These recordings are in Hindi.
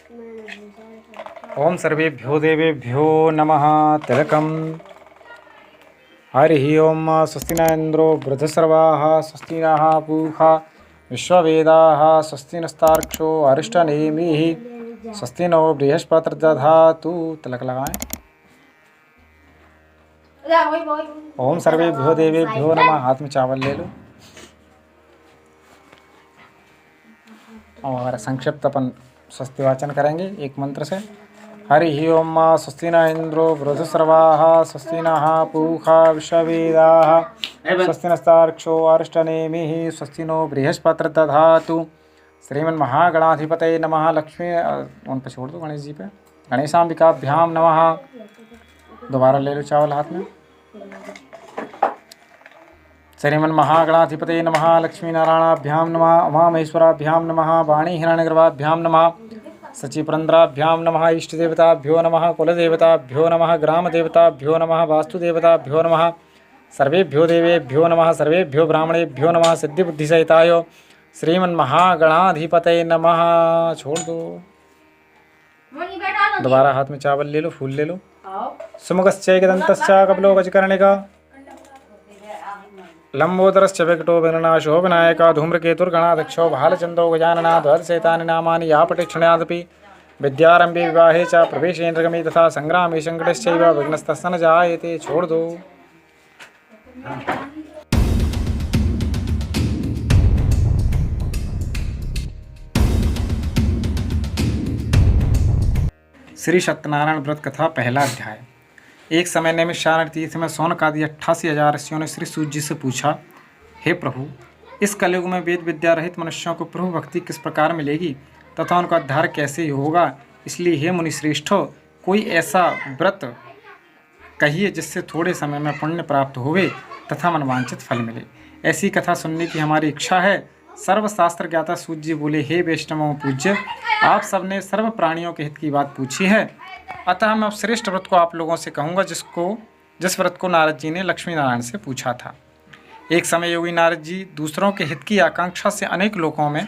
ओम सर्वेभ्यो देवेभ्यो नमः। तिलकम्। हरिः ओम। स्वस्ति न इन्द्रो वृद्धसर्वाः स्वस्ति नः पूषा विश्ववेदाः स्वस्ति नस्तार्क्ष्यो अरिष्टनेमिः स्वस्ति नो बृहस्पतिर्दधातु। तिलक लगाएं। ओम सर्वेभ्यो देवेभ्यो नमः। हाथ में चावल ले लो और संक्षिप्त अपन स्वस्ति वाचन करेंगे एक मंत्र से। हरिः ओम। स्वस्ति न इन्द्रो वृद्धसर्वाः स्वस्ति नः पूषा विश्ववेदाः स्वस्ति नस्तार्क्ष्यो अरिष्टनेमिः स्वस्ति नो बृहस्पतिर्दधातु। श्रीमन्महागणाधिपतये नमः। लक्ष्मी उन पे छोड़ दो, गणेश जी पे। गणेशाम्बिकाभ्याम नमः। दोबारा ले लो चावल हाथ में। श्रीमन्महागणाधिपतये नमः। लक्ष्मीनारायणाभ्याम नमः। उमामहेश्वराभ्याम नमः। वाणी हिरण्यगर्भाभ्याम नमः। सचिपुरंद्राभ्याम नमः। इष्टदेवताभ्यो नमः। कुलदेवताभ्यो नमः। ग्रामदेवताभ्यो नमः। वास्तुदेवताभ्यो नमः। सर्वेभ्यो देवेभ्यो नमः। सर्वेभ्यो ब्राह्मणेभ्यो नमः। सिद्धिबुद्धिसहिताय श्रीमन्महागणाधिपतये नमः। छोड़ दो। दोबारा हाथ में चावल ले लो, फूल ले लो। सुमुखश्चैकदन्तश्च कपिलो लंबोदरश्च विकटो विनाशो विनायक धूम्रकेतुर्गणाध्यक्षो भालचंद्रो गजानना ध्वजसेतानि नामानि या पठिक्षुण्यादपि विद्यारंभे विवाहे च प्रवेशेन्द्रगमे तथा संग्रामे संकटश्चैव विघ्नस्तस्य न जायते। छोड़ दो। श्री सत्यनारायण व्रत कथा पहला अध्याय। एक समय नैमिषारण्य तीर्थ में शौनक आदि 88,000 ऋषियों ने श्री सूत जी से पूछा, हे प्रभु, इस कलयुग में वेद विद्या रहित मनुष्यों को प्रभु भक्ति किस प्रकार मिलेगी तथा उनका उद्धार कैसे होगा? इसलिए हे मुनि श्रेष्ठो, कोई ऐसा व्रत कहिए जिससे थोड़े समय में पुण्य प्राप्त होवे तथा मनवांछित फल मिले। ऐसी कथा सुनने की हमारी इच्छा है। सर्वशास्त्र ज्ञाता सूत जी बोले, हे वैष्णवों पूज्य, आप सबने सर्व प्राणियों के हित की बात पूछी है, अतः मैं उस श्रेष्ठ व्रत को आप लोगों से कहूँगा जिस व्रत को नारद जी ने लक्ष्मी नारायण से पूछा था। एक समय योगी नारद जी दूसरों के हित की आकांक्षा से अनेक लोकों में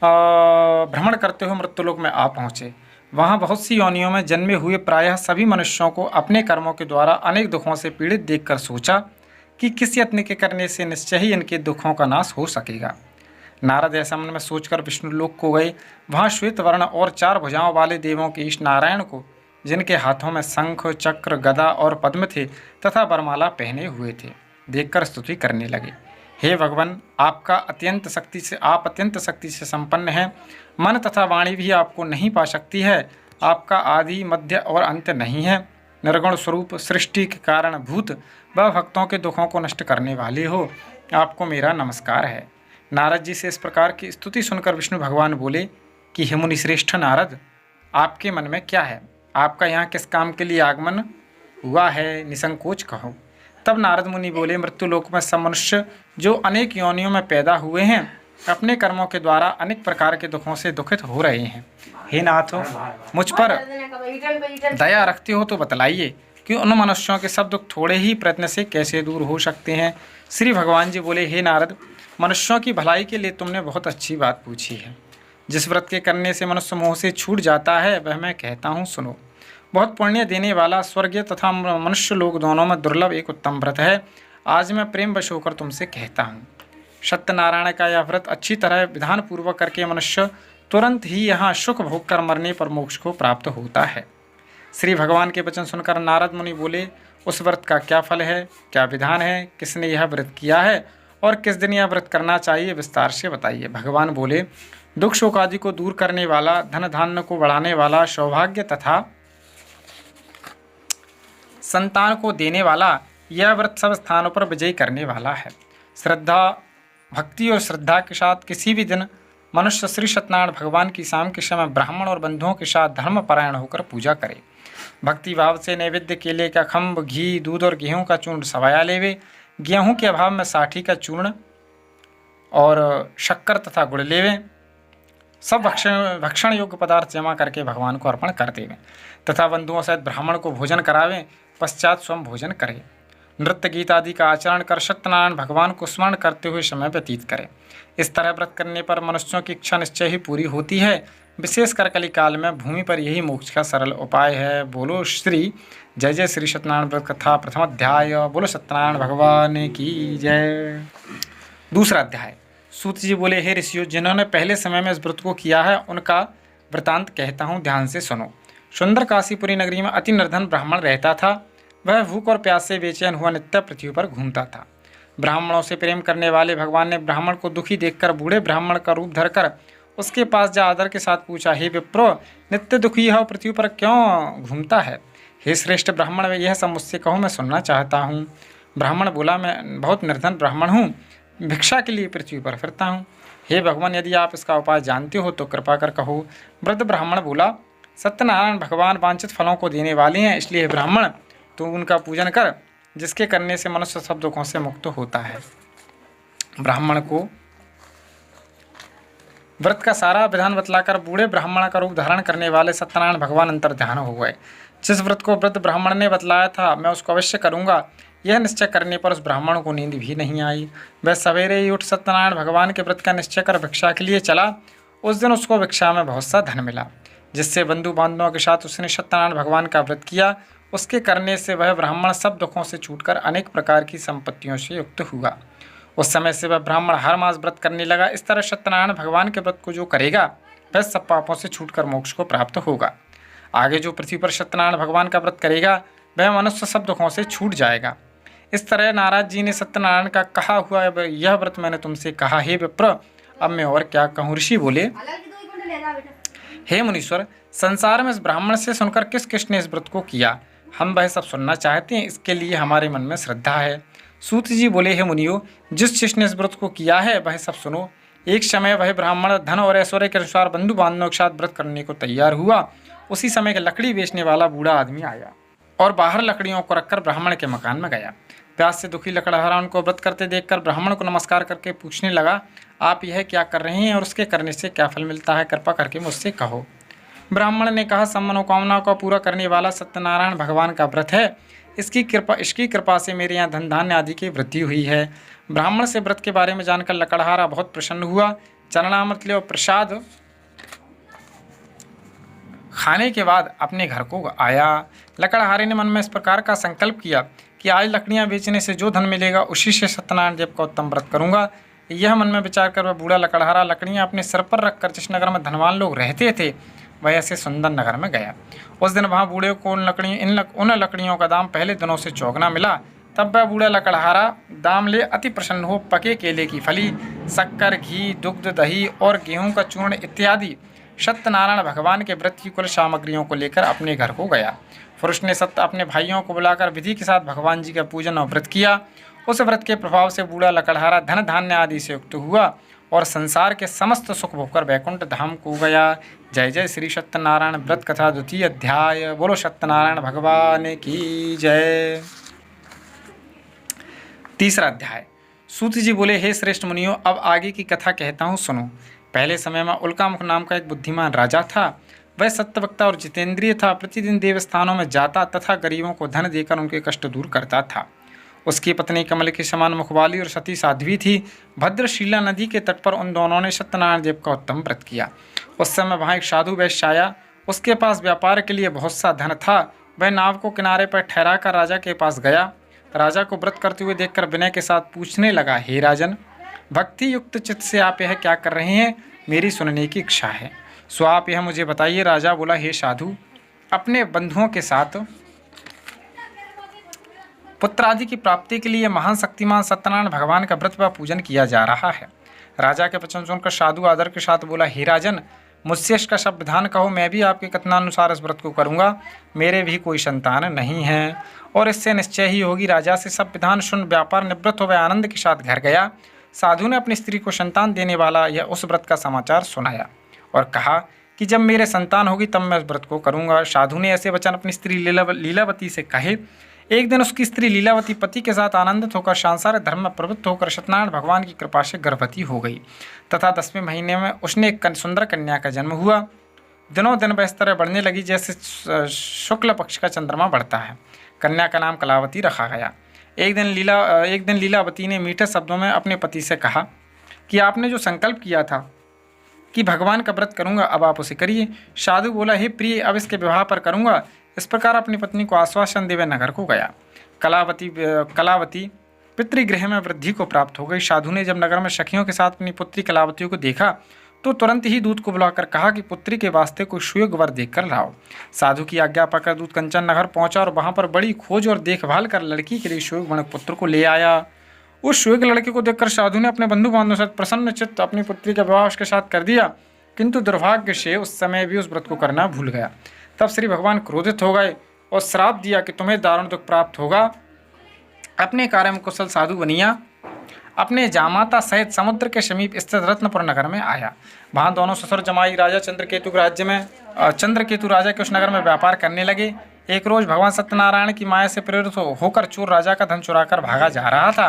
भ्रमण करते हुए मृत्युलोक में आ पहुँचे। वहाँ बहुत सी योनियों में जन्मे हुए प्रायः सभी मनुष्यों को अपने कर्मों के द्वारा अनेक दुखों से पीड़ित देखकर सोचा कि किस यत्न के करने से निश्चय ही इनके दुखों का नाश हो सकेगा। नारद ऐसा मन में सोचकर विष्णु लोक को गए। वहाँ श्वेत वर्ण और 4 भुजाओं वाले देवों के ईश नारायण को, जिनके हाथों में शंख, चक्र, गदा और पद्म थे तथा वरमाला पहने हुए थे, देखकर स्तुति करने लगे। हे भगवान, आप अत्यंत शक्ति से संपन्न हैं। मन तथा वाणी भी आपको नहीं पा सकती है। आपका आदि मध्य और अंत नहीं है। निर्गुण स्वरूप, सृष्टि के कारण भूत व भक्तों के दुखों को नष्ट करने वाले हो। आपको मेरा नमस्कार है। नारद जी से इस प्रकार की स्तुति सुनकर विष्णु भगवान बोले कि हे मुनि श्रेष्ठ नारद, आपके मन में क्या है? आपका यहाँ किस काम के लिए आगमन हुआ है? निसंकोच कहो। तब नारद मुनि बोले, मृत्युलोक में सब मनुष्य जो अनेक योनियों में पैदा हुए हैं, अपने कर्मों के द्वारा अनेक प्रकार के दुखों से दुखित हो रहे हैं। हे नाथ, मुझ पर दया रखते हो तो बतलाइए कि उन मनुष्यों के सब दुख थोड़े ही प्रयत्न से कैसे दूर हो सकते हैं। श्री भगवान जी बोले, हे नारद, मनुष्यों की भलाई के लिए तुमने बहुत अच्छी बात पूछी है। जिस व्रत के करने से मनुष्य मोह से छूट जाता है वह मैं कहता हूँ, सुनो। बहुत पुण्य देने वाला, स्वर्गीय तथा मनुष्य लोक दोनों में दुर्लभ एक उत्तम व्रत है। आज मैं प्रेम वश होकर तुमसे कहता हूँ। सत्यनारायण का यह व्रत अच्छी तरह विधान पूर्वक करके मनुष्य तुरंत ही यहाँ सुख भोग कर मरने पर मोक्ष को प्राप्त होता है। श्री भगवान के वचन सुनकर नारद मुनि बोले, उस व्रत का क्या फल है, क्या विधान है, किसने यह व्रत किया है और किस दिन यह व्रत करना चाहिए, विस्तार से बताइए। भगवान बोले, दुख शोक आदि को दूर करने वाला, धन धान्य को बढ़ाने वाला, सौभाग्य तथा संतान को देने वाला, यह व्रत सब स्थानों पर विजयी करने वाला है। श्रद्धा, भक्ति और श्रद्धा के साथ किसी भी दिन मनुष्य श्री सत्यनारायण भगवान की शाम के समय ब्राह्मण और बंधुओं के साथ धर्म परायण होकर पूजा करे। भक्ति भाव से नैवेद्य केले का खम्भ, घी, दूध और गेहूं का चूर्ण सवाया लेवे। गेहूं के अभाव में साठी का चूर्ण और शक्कर तथा गुड़ लेवे। सब भक्षण योग्य पदार्थ जमा करके भगवान को अर्पण कर देवें तथा बंधुओं सहित ब्राह्मण को भोजन करावें। पश्चात स्वयं भोजन करें। नृत्य गीत आदि का आचरण कर सत्यनारायण भगवान को स्मरण करते हुए समय व्यतीत करें। इस तरह व्रत करने पर मनुष्यों की इच्छा निश्चय ही पूरी होती है। विशेषकर कलिकाल में भूमि पर यही मोक्ष का सरल उपाय है। बोलो श्री जय जय श्री सत्यनारायण व्रत कथा प्रथम अध्याय। बोलो सत्यनारायण भगवान की जय। दूसरा अध्याय। सूत जी बोले, हे ऋषियों, जिन्होंने पहले समय में इस व्रत को किया है उनका वृतांत कहता हूँ, ध्यान से सुनो। सुंदर काशीपुरी नगरी में अति निर्धन ब्राह्मण रहता था। वह भूख और प्यास से बेचैन हुआ नित्य पृथ्वी पर घूमता था। ब्राह्मणों से प्रेम करने वाले भगवान ने ब्राह्मण को दुखी देखकर बूढ़े ब्राह्मण का रूप धरकर उसके पास जा आदर के साथ पूछा, हे विप्रो, नित्य दुखी है पृथ्वी पर क्यों घूमता है? हे श्रेष्ठ ब्राह्मण, यह सब मुझसे कहो, मैं सुनना चाहता हूँ। ब्राह्मण बोला, मैं बहुत निर्धन ब्राह्मण हूँ, भिक्षा के लिए पृथ्वी पर फिरता हूँ। हे भगवान, यदि आप इसका उपाय जानते हो तो कृपा कर कहो। वृद्ध ब्राह्मण बोला, सत्यनारायण भगवान वांछित फलों को देने वाले हैं, इसलिए ब्राह्मण तू उनका पूजन कर, जिसके करने से मनुष्य सब दुखों से मुक्त होता है। ब्राह्मण को व्रत का सारा विधान बतलाकर बूढ़े ब्राह्मण का रूप धारण करने वाले सत्यनारायण भगवान अंतर्ध्यान हो गए। जिस व्रत को वृद्ध ब्राह्मण ने बतलाया था मैं उसको अवश्य करूँगा, यह निश्चय करने पर उस ब्राह्मण को नींद भी नहीं आई। वह सवेरे ही उठ सत्यनारायण भगवान के व्रत का निश्चय कर भिक्षा के लिए चला। उस दिन उसको भिक्षा में बहुत सा धन मिला, जिससे बंधु बांधवों के साथ उसने सत्यनारायण भगवान का व्रत किया। उसके करने से वह ब्राह्मण सब दुखों से छूटकर अनेक प्रकार की संपत्तियों से युक्त हुआ। उस समय से वह ब्राह्मण हर मास व्रत करने लगा। इस तरह सत्यनारायण भगवान के व्रत को जो करेगा वह सब पापों से छूटकर मोक्ष को प्राप्त होगा। आगे जो पृथ्वी पर सत्यनारायण भगवान का व्रत करेगा वह मनुष्य सब दुखों से छूट जाएगा। इस तरह नारद जी ने सत्यनारायण का कहा हुआ यह व्रत मैंने तुमसे कहा, हे विप्र, अब मैं और क्या कहूँ। ऋषि बोले, हे मुनीश्वर, संसार में इस ब्राह्मण से सुनकर किस किस ने इस व्रत को किया, हम वह सब सुनना चाहते हैं, इसके लिए हमारे मन में श्रद्धा है। सूत जी बोले, हे मुनियो, जिस शिष्य ने इस व्रत को किया है वह सब सुनो। एक समय वह ब्राह्मण धन और ऐश्वर्य के अनुसार बंधु बांधवों के साथ व्रत करने को तैयार हुआ। उसी समय एक लकड़ी बेचने वाला बूढ़ा आदमी आया और बाहर लकड़ियों को रखकर ब्राह्मण के मकान में गया। प्यास से दुखी लकड़हारा उनको व्रत करते देखकर ब्राह्मण को नमस्कार करके पूछने लगा, आप यह क्या कर रहे हैं और उसके करने से क्या फल मिलता है, कृपा करके मुझसे कहो। ब्राह्मण ने कहा, सब मनोकामनाओं को पूरा करने वाला सत्यनारायण भगवान का व्रत है। इसकी कृपा से मेरे यहाँ धन धान्य आदि की वृद्धि हुई है। ब्राह्मण से व्रत के बारे में जानकर लकड़हारा बहुत प्रसन्न हुआ। चरणामृत ले और प्रसाद खाने के बाद अपने घर को आया। लकड़हारे ने मन में इस प्रकार का संकल्प किया कि आज लकड़ियाँ बेचने से जो धन मिलेगा उसी से सत्यनारायण देव का उत्तम व्रत करूँगा। यह मन में विचार कर वह बूढ़ा लकड़हारा लकड़ियाँ अपने सिर पर रखकर जिस नगर में धनवान लोग रहते थे वह ऐसे सुंदर नगर में गया। उस दिन वहाँ बूढ़े को उन लकड़ियों का दाम पहले दिनों से चौगुना मिला। तब वह बूढ़ा लकड़हारा दाम ले अति प्रसन्न हो पके केले की फली, शक्कर, घी, दुग्ध, दही और गेहूं का चूर्ण इत्यादि सत्यनारायण भगवान के व्रत की कुल सामग्रियों को लेकर अपने घर को गया। फिर उसने सत्य अपने भाइयों को बुलाकर विधि के साथ भगवान जी का पूजन और व्रत किया। उस व्रत के प्रभाव से बूढ़ा लकड़हारा धन धान्य आदि से युक्त हुआ और संसार के समस्त सुख भोगकर वैकुंठ धाम को गया। जय जय श्री सत्यनारायण व्रत कथा द्वितीय अध्याय। बोलो सत्यनारायण भगवान की जय। तीसरा अध्याय। सूत जी बोले, हे श्रेष्ठ मुनियों, अब आगे की कथा कहता हूँ, सुनो। पहले समय में उल्कामुख नाम का एक बुद्धिमान राजा था। वह सत्यवक्ता और जितेंद्रिय था। प्रतिदिन देवस्थानों में जाता तथा गरीबों को धन देकर उनके कष्ट दूर करता था। उसकी पत्नी कमल के समान मुखवाली और सती साध्वी थी। भद्रशिला नदी के तट पर उन दोनों ने सत्यनारायण देव का उत्तम व्रत किया। उस समय वहाँ एक साधु वैश्य आया। उसके पास व्यापार के लिए बहुत सा धन था। वह नाव को किनारे पर ठहरा कर राजा के पास गया। राजा को व्रत करते हुए देखकर विनय के साथ पूछने लगा, हे राजन, भक्ति युक्त चित्त से आप यह क्या कर रहे हैं? मेरी सुनने की इच्छा है, सो आप यह मुझे बताइए। राजा बोला, हे साधु, अपने बंधुओं के साथ पुत्र आदि की प्राप्ति के लिए महान शक्तिमान सत्यनारायण भगवान का व्रत व पूजन किया जा रहा है। राजा के वचन सुनकर साधु आदर के साथ बोला, हे राजन, मुझसे इसका सब विधान कहो, मैं भी आपके कथनानुसार इस व्रत को करूँगा। मेरे भी कोई संतान नहीं है और इससे निश्चय ही होगी। राजा से सब विधान सुन व्यापार निवृत्त हो वह आनंद के साथ घर गया। साधु ने अपनी स्त्री को संतान देने वाला यह उस व्रत का समाचार सुनाया और कहा कि जब मेरे संतान होगी तब मैं इस व्रत को करूँगा। साधु ने ऐसे वचन अपनी स्त्री लीलावती से कहे। एक दिन उसकी स्त्री लीलावती पति के साथ आनंदित होकर सांसारिक धर्म में प्रवृत्त होकर सत्यनारायण भगवान की कृपा से गर्भवती हो गई तथा 10वें महीने में उसने एक सुंदर कन्या का जन्म हुआ। दिनों दिन वह इस तरह बढ़ने लगी जैसे शुक्ल पक्ष का चंद्रमा बढ़ता है। कन्या का नाम कलावती रखा गया। एक दिन लीलावती ने मीठे शब्दों में अपने पति से कहा कि आपने जो संकल्प किया था कि भगवान का व्रत करूंगा, अब आप उसे करिए। साधु बोला, हे प्रिय, अब इसके विवाह पर करूंगा। इस प्रकार अपनी पत्नी को आश्वासन देवे नगर को गया। कलावती पितृगृह में वृद्धि को प्राप्त हो गई। साधु ने जब नगर में सखियों के साथ अपनी पुत्री कलावती को देखा तो तुरंत ही दूत को बुलाकर कहा कि पुत्री के वास्ते कोई सुयोग्य वर देख कर लाओ। साधु की आज्ञा पाकर दूत कंचन नगर पहुंचा और वहां पर बड़ी खोज और देखभाल कर लड़की के लिए सुयोग्य पुत्र को ले आया। उस सुयोग्य लड़के को देखकर साधु ने अपने बंधु बांधवों से प्रसन्न चित्त अपनी पुत्री का विवाह उसके साथ कर दिया, किंतु दुर्भाग्य से उस समय भी उस व्रत को करना भूल गया। तब श्री भगवान क्रोधित हो गए और श्राप दिया कि तुम्हें दारुण दुख प्राप्त होगा। अपने कार्य में कुशल साधु बनिया अपने जामाता सहित समुद्र के समीप स्थित रत्नपुर नगर में आया। वहां दोनों ससुर जमाई राजा चंद्रकेतु के राज्य में चंद्रकेतु राजा के उस नगर में व्यापार करने लगे। एक रोज भगवान सत्यनारायण की माया से प्रेरित होकर चोर राजा का धन चुराकर भागा जा रहा था।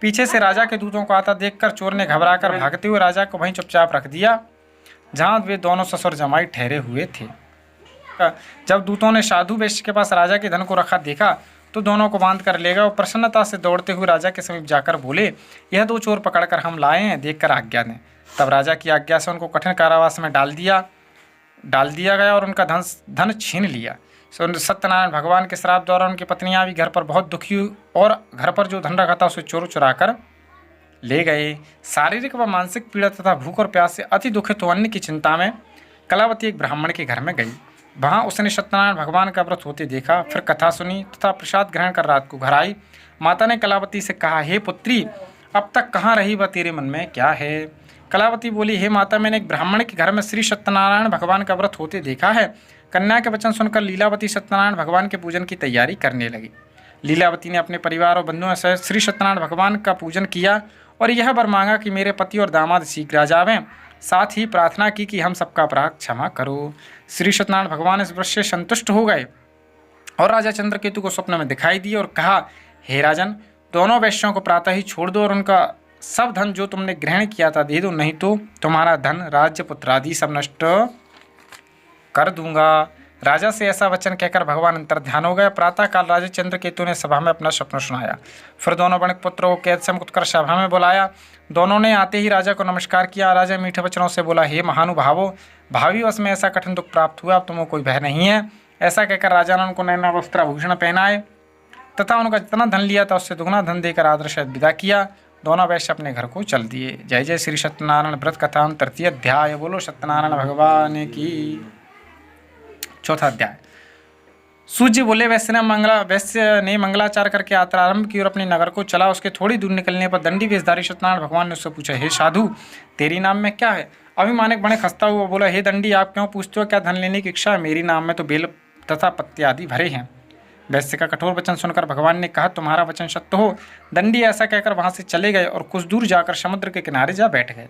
पीछे से राजा के दूतों को आता देखकर चोर ने घबराकर भागते हुए राजा को वहीं चुपचाप रख दिया जहां वे दोनों ससुर जमाई ठहरे हुए थे। जब दूतों ने साधु वैश्य के पास राजा के धन को रखा देखा तो दोनों को बांध कर ले गए और प्रसन्नता से दौड़ते हुए राजा के समीप जाकर बोले, यह दो चोर पकड़कर हम लाए हैं, देखकर आज्ञा दें। तब राजा की आज्ञा से उनको कठिन कारावास में डाल दिया गया और उनका धन छीन लिया। सत्यनारायण भगवान के श्राप द्वारा उनकी पत्नियां भी घर पर बहुत दुखी हुई और घर पर जो धन रखा था उसे चोर चुरा कर ले गए। शारीरिक व मानसिक पीड़ा तथा भूख और प्यास से अति दुखित होने की चिंता में कलावती एक ब्राह्मण के घर में गई। वहाँ उसने सत्यनारायण भगवान का व्रत होते देखा, फिर कथा सुनी तथा प्रसाद ग्रहण कर रात को घर आई। माता ने कलावती से कहा, हे पुत्री, अब तक कहाँ रही व तेरे मन में क्या है? कलावती बोली, हे माता, मैंने एक ब्राह्मण के घर में श्री सत्यनारायण भगवान का व्रत होते देखा है। कन्या के वचन सुनकर लीलावती सत्यनारायण भगवान के पूजन की तैयारी करने लगी। लीलावती ने अपने परिवार और बंधुओं सहित श्री सत्यनारायण भगवान का पूजन किया और यह वर मांगा कि मेरे पति और दामाद शीघ्र आ जावें। साथ ही प्रार्थना की कि हम सबका अपराध क्षमा करो। श्री सत्यनारायण भगवान इस व्रत से संतुष्ट हो गए और राजा चंद्रकेतु को स्वप्न में दिखाई दिए और कहा, हे राजन, दोनों वैश्यों को प्रातः ही छोड़ दो और उनका सब धन जो तुमने ग्रहण किया था दे दो, नहीं तो तुम्हारा धन, राज्य, पुत्र आदि सब नष्ट कर दूंगा। राजा से ऐसा वचन कहकर भगवान अंतर्ध्यान हो गए। प्रातःकाल राजा चंद्रकेतु ने सभा में अपना स्वप्न सुनाया। फिर दोनों वणिक पुत्रों को कैद से मुक्त कर सभा में बुलाया। दोनों ने आते ही राजा को नमस्कार किया। राजा मीठे वचनों से बोला, हे महानुभावो, भावी वश में ऐसा कठिन दुख प्राप्त हुआ, अब तुमको कोई भय नहीं है। ऐसा कहकर राजा ने उनको नैना वस्त्र आभूषण पहनाए तथा उनका जितना धन लिया था उससे दुगना धन देकर आदर सहित विदा किया। दोनों वैश्य अपने घर को चल दिए। जय जय श्री सत्यनारायण व्रत कथा, तृतीय अध्याय। बोलो सत्यनारायण भगवान की। चौथा अध्याय। सूर्य बोले, वैश्य ने मंगलाचार करके यात्रा आरंभ की और अपने नगर को चला। उसके थोड़ी दूर निकलने पर दंडी वेशधारी सत्यनारायण भगवान ने उससे पूछा, हे साधु, तेरी नाम में क्या है? अभिमानिक बने खस्ता हुआ बोला, हे दंडी, आप क्यों पूछते हो? क्या धन लेने की इच्छा है? मेरी नाम में तो बेल तथा पत्ते आदि भरे हैं। वैश्य का कठोर वचन सुनकर भगवान ने कहा, तुम्हारा वचन सत्य हो। दंडी ऐसा कहकर वहां से चले गए और कुछ दूर जाकर समुद्र के किनारे जा बैठ गए।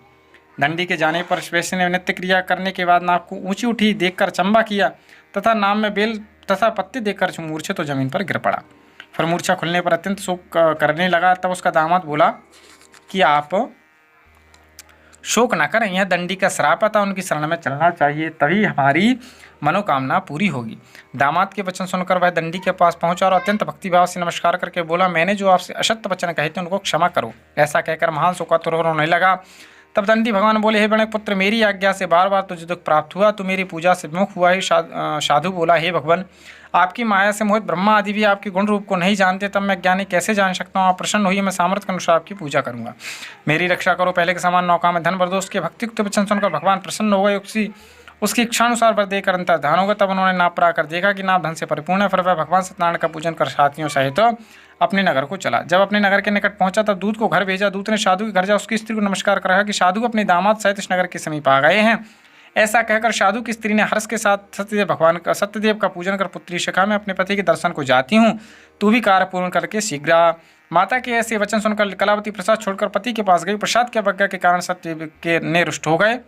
दंडी के जाने पर वैश्य ने नित्य क्रिया करने के बाद नाक को ऊंची उठी देखकर चंबा किया तथा नाम में बेल तथा पत्ते देखकर मूर्छित तो जमीन पर गिर पड़ा। फिर मूर्छा खुलने पर अत्यंत शोक करने लगा। तब उसका दामाद बोला कि आप शोक न करें, यह दंडी का श्राप था, उनकी शरण में चलना चाहिए, तभी हमारी मनोकामना पूरी होगी। दामाद के वचन सुनकर वह दंडी के पास पहुंचा और अत्यंत भक्तिभाव से नमस्कार करके बोला, मैंने जो आपसे असत्य वचन कहे थे उनको क्षमा करो। ऐसा कहकर महान शोकातुर होने लगा। तब दंडी भगवान बोले, हे बड़े पुत्र, मेरी आज्ञा से बार बार तुझे दुख प्राप्त हुआ, तू मेरी पूजा से विमुख हुआ। ही साधु बोला, हे भगवान, आपकी माया से मोहित ब्रह्मा आदि भी आपके गुण रूप को नहीं जानते, तब मैं ज्ञानी कैसे जान सकता हूँ? आप प्रसन्न हुई, मैं सामर्थ्य के अनुसार आपकी पूजा करूंगा। मेरी रक्षा करो। पहले के समान नौका में धन भर दो। उसके भक्ति वचन सुनकर भगवान प्रसन्न हो गए। उसकी इच्छानुसार वर देकर अंतर्धान होगा। तब उन्होंने नाप पढ़ाकर देखा कि नाप धन से परिपूर्ण है। फिर वह भगवान सत्यनारायण का पूजन कर साथियों सहित अपने नगर को चला। जब अपने नगर के निकट पहुंचा तब दूत को घर भेजा। दूत ने साधु के घर जा उसकी स्त्री को नमस्कार कर कहा कि साधु अपने दामाद सहित इस नगर के समीप आ गए हैं। ऐसा कहकर साधु की स्त्री ने हर्ष के साथ सत्यदेव का पूजन कर पुत्री शिखा में अपने पति के दर्शन को जाती हूँ, तू भी कार्य पूर्ण करके शीघ्र आ। माता के ऐसे वचन सुनकर कलावती प्रसाद छोड़कर पति के पास गई। प्रसाद की अवज्ञा के कारण सत्यदेव के ने रुष्ट हो गए।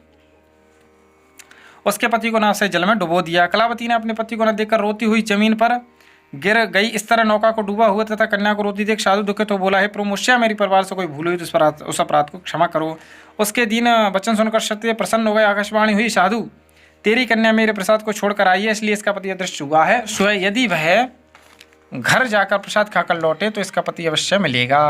उसके पति को नाव से जल में डुबो दिया। कलावती ने अपने पति को न देखकर रोती हुई जमीन पर गिर गई। इस तरह नौका को डूबा हुआ तथा कन्या को रोती देख साधु दुखित तो बोला, हे प्रभु, मुझसे मेरी परिवार से कोई भूल हुई तो उस अपराध को क्षमा करो। उसके दीन वचन सुनकर सत्य प्रसन्न हो गए। आकाशवाणी हुई, साधु, तेरी कन्या मेरे प्रसाद को छोड़कर आई है, इसलिए इसका पति अदृश्य हुआ है। यदि वह घर जाकर प्रसाद खाकर लौटे तो इसका पति अवश्य मिलेगा।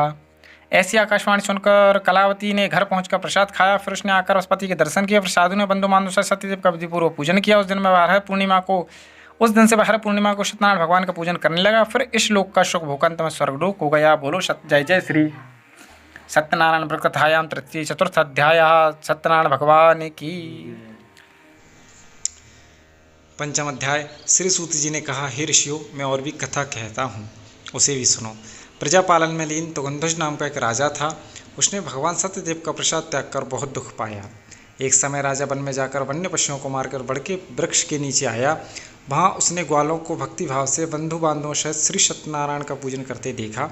ऐसी आकाशवाणी सुनकर कलावती ने घर पहुंचकर प्रसाद खाया। फिर उसने आकर पति के दर्शन किए। फिर साधु ने बंधु बांधव से सत्यदेव का विधिपूर्वक पूजन किया। उस दिन से वह हर पूर्णिमा को सत्यनारायण भगवान का पूजन करने लगा। फिर इस लोक का सुख भोगंत में स्वर्गलोक हो गया। बोलो जय जय श्री सत्यनारायण व्रत कथायाम तृतीय चतुर्थ अध्याय। सत्यनारायण भगवान की। पंचम अध्याय। श्री सूत जी ने कहा, हे ऋषियों, मैं और भी कथा कहता हूँ, उसे भी सुनो। प्रजापालन में लीन तुगंध्वज नाम का एक राजा था। उसने भगवान सत्यदेव का प्रसाद त्याग कर बहुत दुख पाया। एक समय राजा वन में जाकर वन्य पशुओं को मारकर बड़ के वृक्ष के नीचे आया। वहाँ उसने ग्वालों को भक्तिभाव से बंधु बांधवों सहित श्री सत्यनारायण का पूजन करते देखा,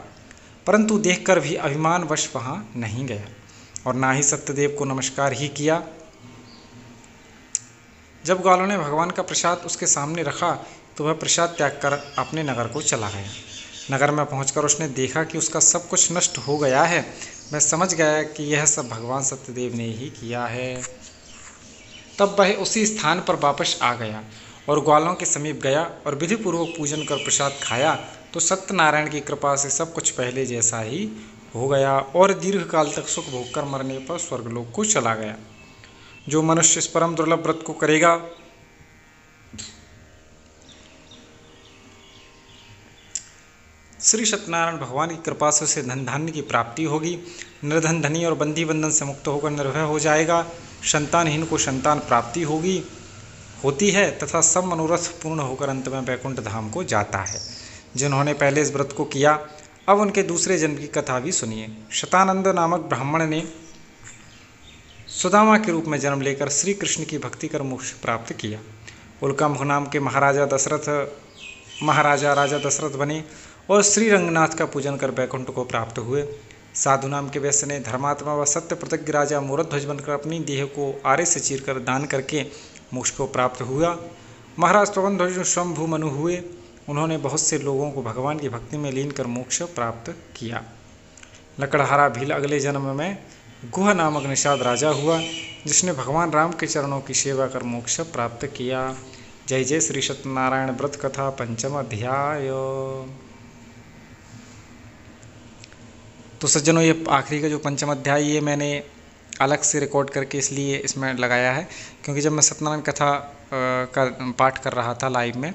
परंतु देखकर भी अभिमानवश वहाँ नहीं गया और ना ही सत्यदेव को नमस्कार ही किया। जब ग्वालों ने भगवान का प्रसाद उसके सामने रखा तो वह प्रसाद त्याग कर अपने नगर को चला गया। नगर में पहुंचकर उसने देखा कि उसका सब कुछ नष्ट हो गया है। वह समझ गया कि यह सब भगवान सत्यदेव ने ही किया है। तब वह उसी स्थान पर वापस आ गया और ग्वालों के समीप गया और विधिपूर्वक पूजन कर प्रसाद खाया तो सत्यनारायण की कृपा से सब कुछ पहले जैसा ही हो गया और दीर्घ काल तक सुख भोग कर मरने पर स्वर्गलोक को चला गया। जो मनुष्य इस परम दुर्लभ व्रत को करेगा श्री सत्यनारायण भगवान की कृपा से उसे धन धान्य की प्राप्ति होगी। निर्धन धनी और बंदी बंधन से मुक्त होकर निर्भय हो जाएगा। संतानहीन को संतान प्राप्ति होती है तथा सब मनोरथ पूर्ण होकर अंत में वैकुंठ धाम को जाता है। जिन्होंने पहले इस व्रत को किया, अब उनके दूसरे जन्म की कथा भी सुनिए। शतानंद नामक ब्राह्मण ने सुदामा के रूप में जन्म लेकर श्री कृष्ण की भक्ति कर मोक्ष प्राप्त किया। उल्कामुख नाम के महाराजा राजा दशरथ बने और श्री रंगनाथ का पूजन कर वैकुंठ को प्राप्त हुए। साधु नाम के वैश्य ने धर्मात्मा व सत्य प्रतिज्ञ राजा मूरध्वज बनकर अपनी देह को आरे से चीरकर दान करके मोक्ष को प्राप्त हुआ। महाराज प्रबंध्वज स्वयंभू मनु हुए। उन्होंने बहुत से लोगों को भगवान की भक्ति में लीन कर मोक्ष प्राप्त किया। लकड़हारा भील अगले जन्म में गुह नामक निषाद राजा हुआ, जिसने भगवान राम के चरणों की सेवा कर मोक्ष प्राप्त किया। जय जय श्री सत्यनारायण व्रत कथा पंचम अध्याय। तो सज्जनों, ये आखिरी का जो पंचम अध्याय ये मैंने अलग से रिकॉर्ड करके इसलिए इसमें लगाया है क्योंकि जब मैं सत्यनारायण कथा का पाठ कर रहा था, लाइव में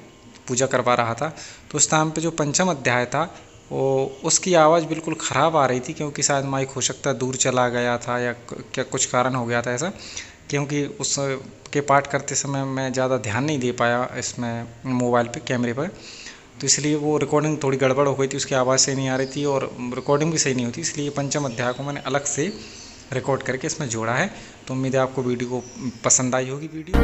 पूजा करवा रहा था, तो उस टाइम पे जो पंचम अध्याय था वो उसकी आवाज़ बिल्कुल ख़राब आ रही थी क्योंकि शायद माइक हो सकता है दूर चला गया था या क्या कुछ कारण हो गया था ऐसा, क्योंकि उस के पाठ करते समय मैं ज़्यादा ध्यान नहीं दे पाया इसमें मोबाइल पे कैमरे पर, तो इसलिए वो रिकॉर्डिंग थोड़ी गड़बड़ हो गई थी, उसकी आवाज़ सही नहीं आ रही थी और रिकॉर्डिंग भी सही नहीं होती। इसलिए पंचम अध्याय को मैंने अलग से रिकॉर्ड करके इसमें जोड़ा है। तो उम्मीद है आपको वीडियो को पसंद आई होगी। वीडियो